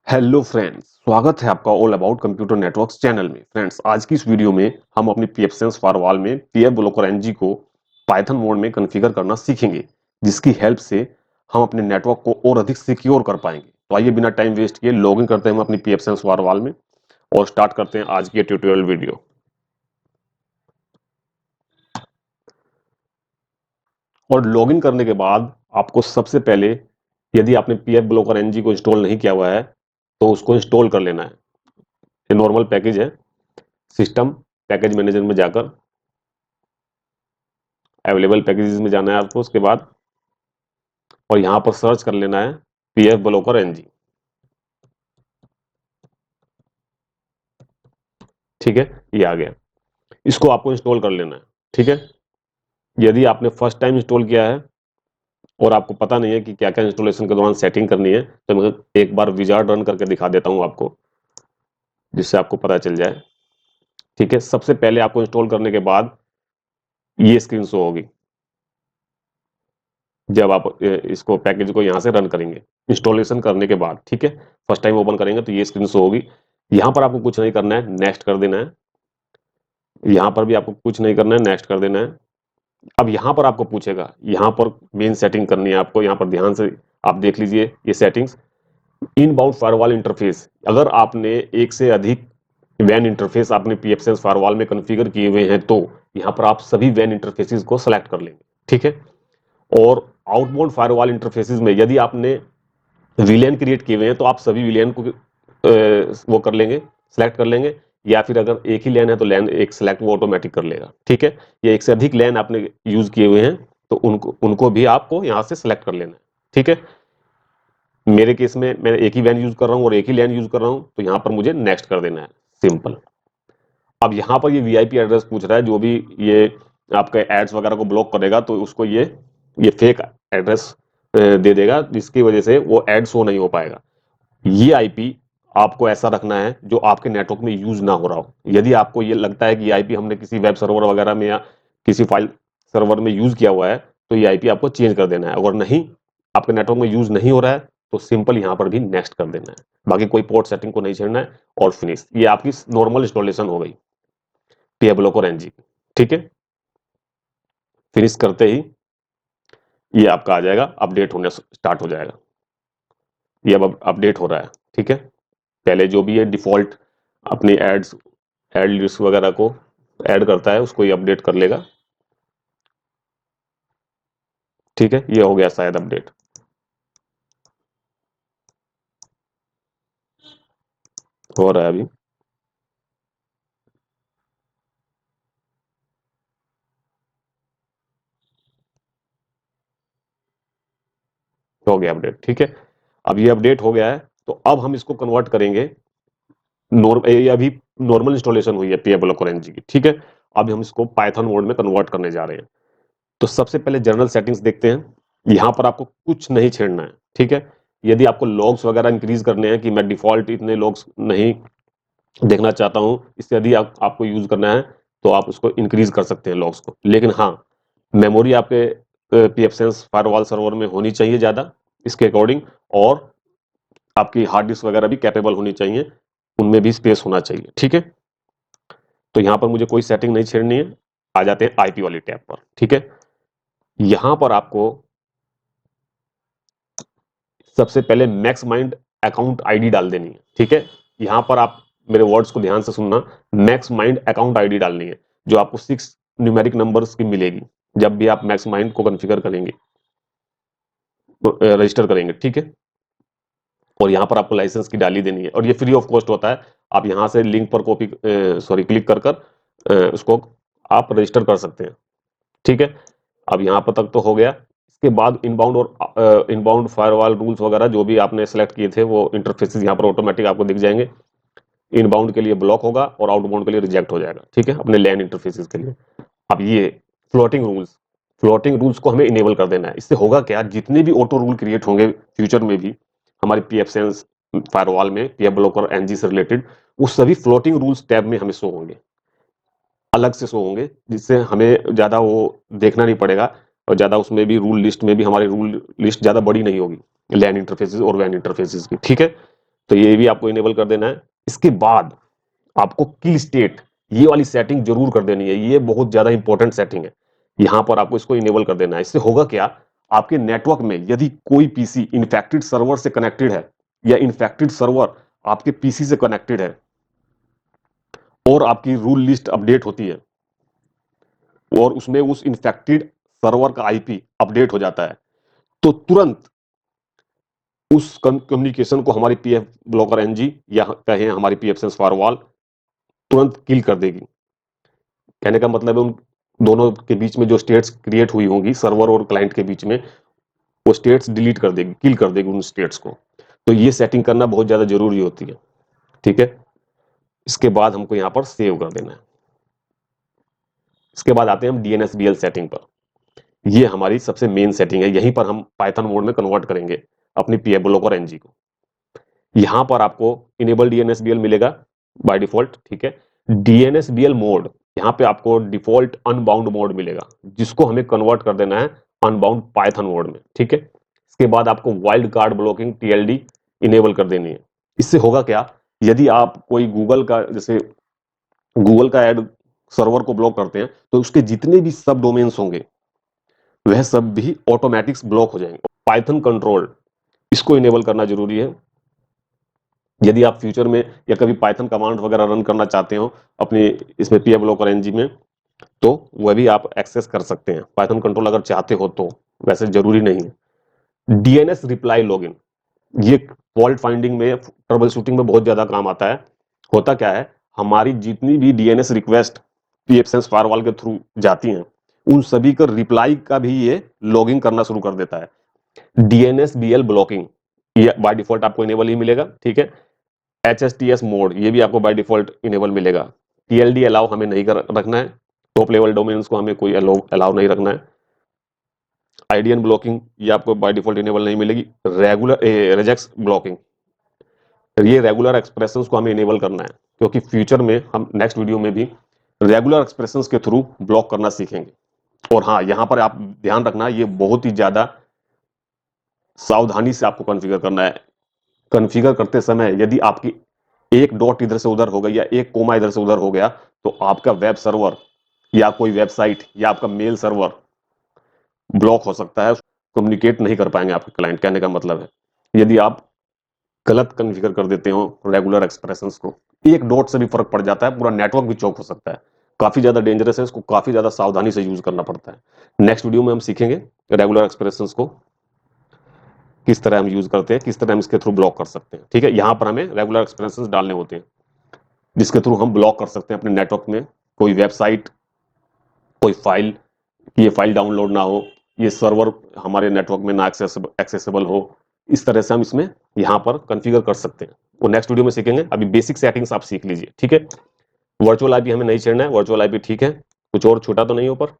Hello friends, स्वागत है आपका all about computer networks channel में। फ्रेंड्स, आज की इस वीडियो में हम अपनी पीएफसेंस फायरवॉल में पीएफ ब्लॉकर एनजी को पाइथन मोड में कॉन्फ़िगर करना सीखेंगे, जिसकी हेल्प से हम अपने नेटवर्क को और अधिक सिक्योर कर पाएंगे। तो आइए बिना टाइम वेस्ट किए लॉगिन करते हैं हम अपनी पीएफसेंस फायरवॉल में और स्टार्ट करते हैं आज की ट्यूटोरियल वीडियो। और लॉगिन करने के बाद आपको सबसे पहले, यदि आपने पीएफ ब्लॉकर एनजी को इंस्टॉल नहीं किया हुआ है तो उसको इंस्टॉल कर लेना है। ये नॉर्मल पैकेज है। सिस्टम पैकेज मैनेजर में जाकर अवेलेबल पैकेजेस में जाना है आपको, उसके बाद और यहां पर सर्च कर लेना है पीएफ ब्लॉकर एनजी। ठीक है, ये आ गया। इसको आपको इंस्टॉल कर लेना है। ठीक है, यदि आपने फर्स्ट टाइम इंस्टॉल किया है और आपको पता नहीं है कि क्या क्या इंस्टॉलेशन के दौरान सेटिंग करनी है, तो मैं एक बार विजार्ड रन करके दिखा देता हूं आपको, जिससे आपको पता चल जाए। ठीक है, सबसे पहले आपको इंस्टॉल करने के बाद ये स्क्रीन शो होगी जब आप इसको पैकेज को यहां से रन करेंगे इंस्टॉलेशन करने के बाद। ठीक है, फर्स्ट टाइम ओपन करेंगे तो ये स्क्रीन शो होगी। यहां पर आपको कुछ नहीं करना है, नेक्स्ट कर देना है। यहां पर भी आपको कुछ नहीं करना है, नेक्स्ट कर देना है। अब यहां पर आपको पूछेगा, यहां पर मेन सेटिंग करनी है आपको। यहां पर ध्यान से आप देख लीजिए ये सेटिंग्स। इनबाउंड फायरवॉल इंटरफेस, अगर आपने एक से अधिक वैन इंटरफेस अपने पीएफसेंस फायरवॉल में कॉन्फ़िगर किए हुए हैं तो यहां पर आप सभी वैन इंटरफेसेस को सेलेक्ट कर लेंगे। ठीक है, और आउटबाउंड फायरवॉल इंटरफेसेस में यदि आपने विलेन क्रिएट किए हुए हैं तो आप सभी विलेन को वो कर लेंगे, सेलेक्ट कर लेंगे। या फिर अगर एक ही लैन है तो लैन एक सेलेक्ट वो ऑटोमेटिक कर लेगा। ठीक है, या एक से अधिक लैन आपने यूज किए हुए हैं तो उनको उनको भी आपको यहां से सेलेक्ट कर लेना है। ठीक है, मेरे केस में मैं एक ही वैन यूज कर रहा हूं और एक ही लैन यूज कर रहा हूं, तो यहां पर मुझे नेक्स्ट कर देना है, सिंपल। अब यहां पर ये वीआईपी एड्रेस पूछ रहा है, जो भी ये आपके एड्स वगैरह को ब्लॉक करेगा तो उसको ये फेक एड्रेस दे देगा, जिसकी वजह से वो एड शो नहीं हो पाएगा। ये आईपी आपको ऐसा रखना है जो आपके नेटवर्क में यूज ना हो रहा हो। यदि आपको ये लगता है कि ये आईपी हमने किसी वेब सर्वर वगैरह में या किसी फाइल सर्वर में यूज किया हुआ है, तो ये आईपी आपको चेंज कर देना है। अगर नहीं, आपके नेटवर्क में यूज नहीं हो रहा है, तो सिंपल यहां पर भी नेक्स्ट कर देना है। बाकी कोई पोर्ट सेटिंग को नहीं छेड़ना है और फिनिश। ये आपकी नॉर्मल इंस्टॉलेशन हो गई पीएफ ब्लॉकर एनजी। ठीक है, फिनिश करते ही ये आपका आ जाएगा, अपडेट होने स्टार्ट हो जाएगा। ये अब अपडेट हो रहा है। ठीक है, पहले जो भी है डिफॉल्ट अपनी एड्स एड लिस्ट वगैरह को ऐड करता है, उसको ये अपडेट कर लेगा। ठीक है, ये हो गया शायद अपडेट, हो रहा है अभी। हो गया अपडेट। ठीक है, अब ये अपडेट हो गया है तो अब हम इसको कन्वर्ट करेंगे। ये अभी नॉर्मल इंस्टॉलेशन हुई है पीएफ ब्लॉकर एनजी की। ठीक है, अब हम इसको पाइथन मोड में कन्वर्ट करने जा रहे हैं। तो सबसे पहले जनरल सेटिंग्स देखते हैं। यहां पर आपको कुछ नहीं छेड़ना है। ठीक है, यदि आपको लॉग्स वगैरह इंक्रीज करने हैं कि मैं डिफॉल्ट इतने लॉग्स नहीं देखना चाहता हूं, इससे यदि आपको यूज करना है तो आप उसको इंक्रीज कर सकते हैं लॉग्स को। लेकिन हाँ, मेमोरी आपके पीएफसेंस फायरवॉल सर्वर में होनी चाहिए ज्यादा इसके अकॉर्डिंग, और आपकी हार्ड डिस्क वगैरह भी कैपेबल होनी चाहिए, उनमें भी स्पेस होना चाहिए। ठीक है, तो यहां पर मुझे कोई सेटिंग नहीं छेड़नी है। आ जाते हैं आईपी वाली टैब पर। ठीक है, यहां पर आपको सबसे पहले मैक्स माइंड अकाउंट आईडी डाल देनी है। ठीक है, यहां पर आप मेरे वर्ड्स को ध्यान से सुनना। मैक्स माइंड अकाउंट आईडी डालनी है, जो आपको 6 न्यूमेरिक नंबर्स की मिलेगी जब भी आप मैक्स माइंड को कॉन्फ़िगर करेंगे, रजिस्टर करेंगे। ठीक है, और यहाँ पर आपको लाइसेंस की डाली देनी है और ये फ्री ऑफ कॉस्ट होता है। आप यहाँ से लिंक पर कॉपी सॉरी क्लिक कर कर उसको आप रजिस्टर कर सकते हैं। ठीक है, अब यहाँ पर तक तो हो गया। इसके बाद इनबाउंड और इनबाउंड फायरवॉल रूल्स वगैरह जो भी आपने सेलेक्ट किए थे वो इंटरफेसेस यहाँ पर ऑटोमेटिक आपको दिख जाएंगे। इनबाउंड के लिए ब्लॉक होगा और आउटबाउंड के लिए रिजेक्ट हो जाएगा। ठीक है, अपने लैन इंटरफेसेस के लिए। अब ये फ्लोटिंग रूल्स को हमें इनेबल कर देना है। इससे होगा क्या, जितने भी ऑटो रूल क्रिएट होंगे फ्यूचर में भी हमारे पीएफसेंस फायरवॉल में पीएफ ब्लॉकर एनजी से रिलेटेड, वो सभी फ्लोटिंग रूल्स टैब में हमें शो होंगे, अलग से शो होंगे, जिससे हमें ज्यादा वो देखना नहीं पड़ेगा। और ज्यादा उसमें भी रूल लिस्ट में भी हमारी रूल लिस्ट ज्यादा बड़ी नहीं होगी लैन इंटरफेसेस और वैन इंटरफेसेस की। ठीक है, तो ये भी आपको इनेबल कर देना है। इसके बाद आपको किल स्टेट ये वाली सेटिंग जरूर कर देनी है, ये बहुत ज्यादा इंपॉर्टेंट सेटिंग है। यहां पर आपको इसको इनेबल कर देना है। इससे होगा क्या, आपके नेटवर्क में यदि कोई पीसी इन्फेक्टेड सर्वर से कनेक्टेड है या इन्फेक्टेड सर्वर आपके पीसी से कनेक्टेड है और आपकी रूल लिस्ट अपडेट होती है और उसमें उस इन्फेक्टेड सर्वर का आईपी अपडेट हो जाता है, तो तुरंत उस कम्युनिकेशन को हमारी पीएफ ब्लॉकर एनजी या कहें हमारी पीएफसेंस फायरवॉल तुरंत किल कर देगी। कहने का मतलब है उन दोनों के बीच में जो स्टेट्स क्रिएट हुई होंगी सर्वर और क्लाइंट के बीच में, वो स्टेट्स डिलीट कर देगी, किल कर देगी उन स्टेट्स को। तो ये सेटिंग करना बहुत ज्यादा जरूरी होती है, ठीक है। इसके बाद हमको यहाँ पर सेव कर देना है। इसके बाद आते हैं हम डीएनएसबीएल सेटिंग पर। ये हमारी सबसे मेन सेटिंग है, यहीं पर हम पाइथन मोड में कन्वर्ट करेंगे अपनी पीएफ ब्लॉकर एनजी को। यहां पर आपको इनेबल डीएनएसबीएल मिलेगा बाय डिफॉल्ट, ठीक है। डीएनएसबीएल मोड, यहाँ पे आपको डिफॉल्ट अनबाउंड मोड मिलेगा, जिसको हमें कन्वर्ट कर देना है अनबाउंड पाइथन मोड में, ठीक है। इसके बाद आपको wild card blocking TLD enable कर देनी है। इससे होगा क्या, यदि आप कोई गूगल का, जैसे गूगल का एड सर्वर को ब्लॉक करते हैं, तो उसके जितने भी सब डोमेन्स होंगे वह सब भी ऑटोमेटिक्स ब्लॉक हो जाएंगे। पाइथन कंट्रोल, इसको इनेबल करना जरूरी है। यदि आप फ्यूचर में या कभी पाइथन कमांड वगैरह रन करना चाहते हो अपने इसमें पीएफ ब्लॉकर एनजी में, तो वह भी आप एक्सेस कर सकते हैं पाइथन कंट्रोल अगर चाहते हो तो, वैसे जरूरी नहीं है। डीएनएस रिप्लाई लॉगिन, ये फॉल्ट फाइंडिंग में, ट्रबल शूटिंग में बहुत ज्यादा काम आता है। होता क्या है, हमारी जितनी भी डीएनएस रिक्वेस्ट पीएफसेंस फायरवॉल के थ्रू जाती हैं, उन सभी का रिप्लाई का भी ये लॉगिंग करना शुरू कर देता है। डीएनएसबीएल ब्लॉकिंग, ये बाय डिफॉल्ट आपको इनेबल ही मिलेगा, ठीक है। HSTS मोड, ये भी आपको बाय डिफॉल्ट इनेबल मिलेगा। TLD अलाउ हमें नहीं रखना है, टॉप लेवल डोमेन्स को हमें कोई अलाउ नहीं रखना है। आईडीएन ब्लॉकिंग, ये आपको बाय डिफॉल्ट इनेबल नहीं मिलेगी। रेगुलर रिजेक्ट्स ब्लॉकिंग, ये रेगुलर एक्सप्रेशंस को हमें इनेबल करना है, क्योंकि फ्यूचर में हम नेक्स्ट वीडियो में भी रेगुलर एक्सप्रेशंस के थ्रू ब्लॉक करना सीखेंगे। और हाँ, यहां पर आप ध्यान रखना, ये बहुत ही ज्यादा सावधानी से आपको कॉन्फ़िगर करना है। कॉन्फ़िगर करते समय यदि आपकी एक डॉट इधर से उधर हो गई या एक कोमा इधर से उधर हो गया, तो आपका वेब सर्वर या कोई वेबसाइट या आपका मेल सर्वर ब्लॉक हो सकता है, कम्युनिकेट नहीं कर पाएंगे आपके क्लाइंट। कहने का मतलब है, यदि आप गलत कॉन्फ़िगर कर देते हो रेगुलर एक्सप्रेशंस को, एक डॉट से भी फर्क पड़ जाता है, पूरा नेटवर्क भी चौक हो सकता है। काफी ज्यादा डेंजरस है, इसको काफी ज्यादा सावधानी से यूज करना पड़ता है। नेक्स्ट वीडियो में हम सीखेंगे रेगुलर एक्सप्रेशंस को किस तरह हम यूज करते हैं, किस तरह हम इसके थ्रू ब्लॉक कर सकते हैं, ठीक है। यहां पर हमें रेगुलर एक्सप्रेशंस डालने होते हैं, जिसके थ्रू हम ब्लॉक कर सकते हैं अपने नेटवर्क में कोई वेबसाइट, कोई फाइल, ये फाइल डाउनलोड ना हो, ये सर्वर हमारे नेटवर्क में ना एक्सेसिबल हो। इस तरह से हम इसमें यहाँ पर कॉन्फ़िगर कर सकते हैं। वो नेक्स्ट वीडियो में सीखेंगे, अभी बेसिक सेटिंग्स आप सीख लीजिए, ठीक है। वर्चुअल आईपी हमें नहीं छेड़ना है, वर्चुअल आईपी ठीक है, कुछ और छूटा तो नहीं ऊपर।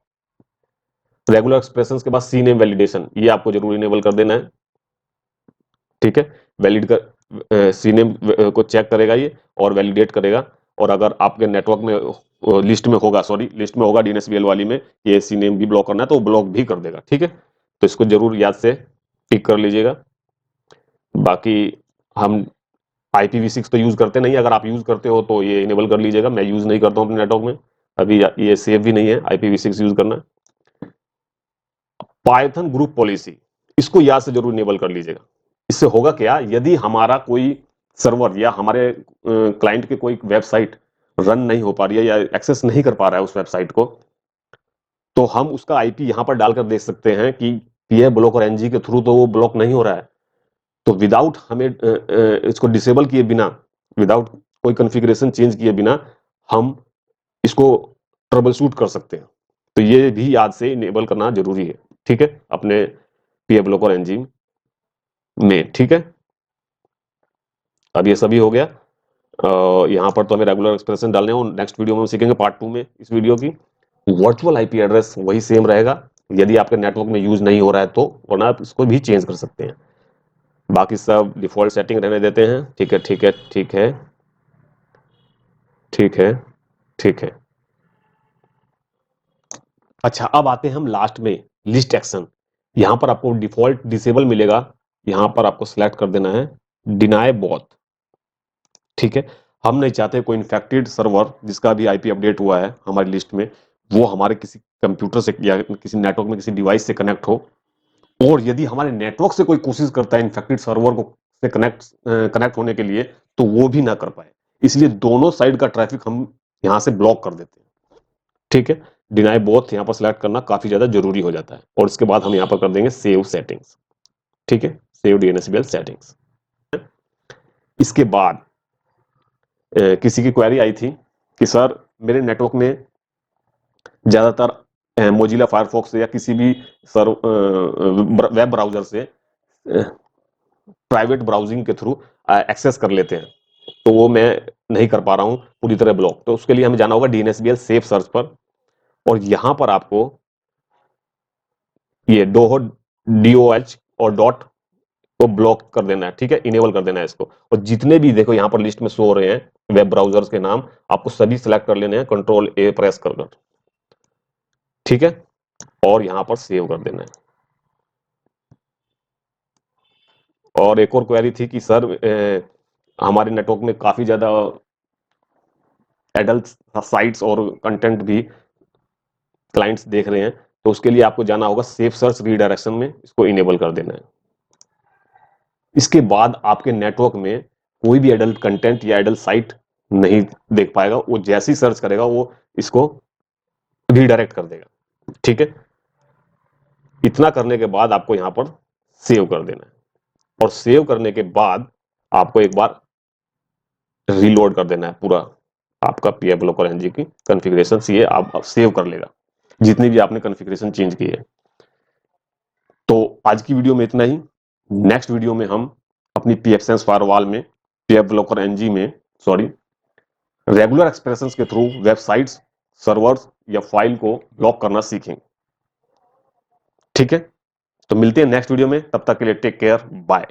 रेगुलर एक्सप्रेशंस के बाद सी नेम वैलिडेशन, ये आपको जरूर इनेबल कर देना है, ठीक है। वैलिड कर सी नेम को चेक करेगा ये और वैलिडेट करेगा। और अगर आपके नेटवर्क में लिस्ट में होगा, सॉरी लिस्ट में होगा डीएनएसबीएल वाली में, ये सी नेम भी ब्लॉक करना है तो वो ब्लॉक भी कर देगा, ठीक है। तो इसको जरूर याद से टिक कर लीजिएगा। बाकी हम IPv6 तो यूज करते नहीं, अगर आप यूज करते हो तो ये इनेबल कर लीजिएगा। मैं यूज नहीं करता हूँ अपने नेटवर्क में, अभी ये सेफ भी नहीं है IPv6 यूज करना। पाइथन ग्रुप पॉलिसी, इसको याद से जरूर इनेबल कर लीजिएगा। इससे होगा क्या, यदि हमारा कोई सर्वर या हमारे क्लाइंट के कोई वेबसाइट रन नहीं हो पा रही है या एक्सेस नहीं कर पा रहा है उस वेबसाइट को, तो हम उसका आईपी यहां पर डालकर देख सकते हैं कि पीए ब्लॉक और एनजी के थ्रू तो वो ब्लॉक नहीं हो रहा है। तो विदाउट हमें इसको डिसेबल किए बिना, विदाउट कोई कॉन्फ़िगरेशन चेंज किए बिना हम इसको ट्रबल शूट कर सकते हैं। तो ये भी याद से इनेबल करना जरूरी है, ठीक है, अपने पीए ब्लॉकर एनजी में, ठीक है। अब ये सभी हो गया। यहाँ पर तो हमें रेगुलर एक्सप्रेशन डालने हैं, नेक्स्ट वीडियो में हम सीखेंगे पार्ट 2 में इस वीडियो की। वर्चुअल आईपी एड्रेस वही सेम रहेगा यदि आपके नेटवर्क में यूज नहीं हो रहा है तो, वरना आप इसको भी चेंज कर सकते हैं। बाकी सब डिफॉल्ट सेटिंग रहने देते हैं, ठीक है, ठीक है, ठीक है, ठीक है, ठीक है। अच्छा, अब आते हैं हम लास्ट में लिस्ट एक्शन। यहां पर आपको डिफॉल्ट डिसेबल मिलेगा, यहां पर आपको सिलेक्ट कर देना है डिनाय बॉथ। ठीक है। हम नहीं चाहते कोई इन्फेक्टेड सर्वर जिसका भी आईपी अपडेट हुआ है हमारी लिस्ट में, वो हमारे किसी कंप्यूटर से या किसी नेटवर्क में किसी डिवाइस से कनेक्ट हो, और यदि हमारे नेटवर्क से कोई कोशिश करता है इन्फेक्टेड सर्वर को से कनेक्ट होने के लिए, तो वो भी ना कर पाए। इसलिए दोनों साइड का ट्रैफिक हम यहाँ से ब्लॉक कर देते हैं। ठीक है। डिनाई बोथ यहाँ पर सिलेक्ट करना काफी ज्यादा जरूरी हो जाता है, और इसके बाद हम यहाँ पर कर देंगे सेव सेटिंग्स। ठीक है, सेव डीएनएसबीएल सेटिंग्स। इसके बाद किसी की क्वेरी आई थी कि सर मेरे नेटवर्क में ज्यादातर मोजिला फायरफॉक्स या किसी भी सर वेब ब्राउजर से प्राइवेट ब्राउजिंग के थ्रू एक्सेस कर लेते हैं, तो वो मैं नहीं कर पा रहा हूं पूरी तरह ब्लॉक। तो उसके लिए हमें जाना होगा डीएनएसबीएल सेफ सर्च पर, और यहां पर आपको ये डोहो DOH और डॉट को ब्लॉक कर देना है। ठीक है, इनेबल कर देना है इसको। और जितने भी देखो यहां पर लिस्ट में शो हो रहे हैं वेब ब्राउजर्स के नाम, आपको सभी सिलेक्ट कर लेने हैं Ctrl+A प्रेस कर। ठीक है, और यहां पर सेव कर देना है। और एक और क्वेरी थी कि सर हमारे नेटवर्क में काफी ज्यादा एडल्ट साइट्स और कंटेंट भी क्लाइंट्स देख रहे हैं, तो उसके लिए आपको जाना होगा सेफ सर्च रीडायरेक्शन में, इसको इनेबल कर देना है। इसके बाद आपके नेटवर्क में कोई भी एडल्ट कंटेंट या एडल्ट साइट नहीं देख पाएगा, वो जैसे ही सर्च करेगा वो इसको रीडायरेक्ट कर देगा। ठीक है, इतना करने के बाद आपको यहां पर सेव कर देना है, और सेव करने के बाद आपको एक बार रीलोड कर देना है पूरा आपका पीएफ ब्लॉकर एनजी की कॉन्फ़िगरेशन। ये आप सेव कर लेगा जितनी भी आपने कॉन्फ़िगरेशन चेंज की है। तो आज की वीडियो में इतना ही। नेक्स्ट वीडियो में हम अपनी पीएफसेंस फायरवॉल में पीएफ ब्लॉकर एनजी में रेगुलर एक्सप्रेशंस के थ्रू वेबसाइट्स, सर्वर्स या फाइल को ब्लॉक करना सीखेंगे। ठीक है, तो मिलते हैं नेक्स्ट वीडियो में, तब तक के लिए टेक केयर, बाय।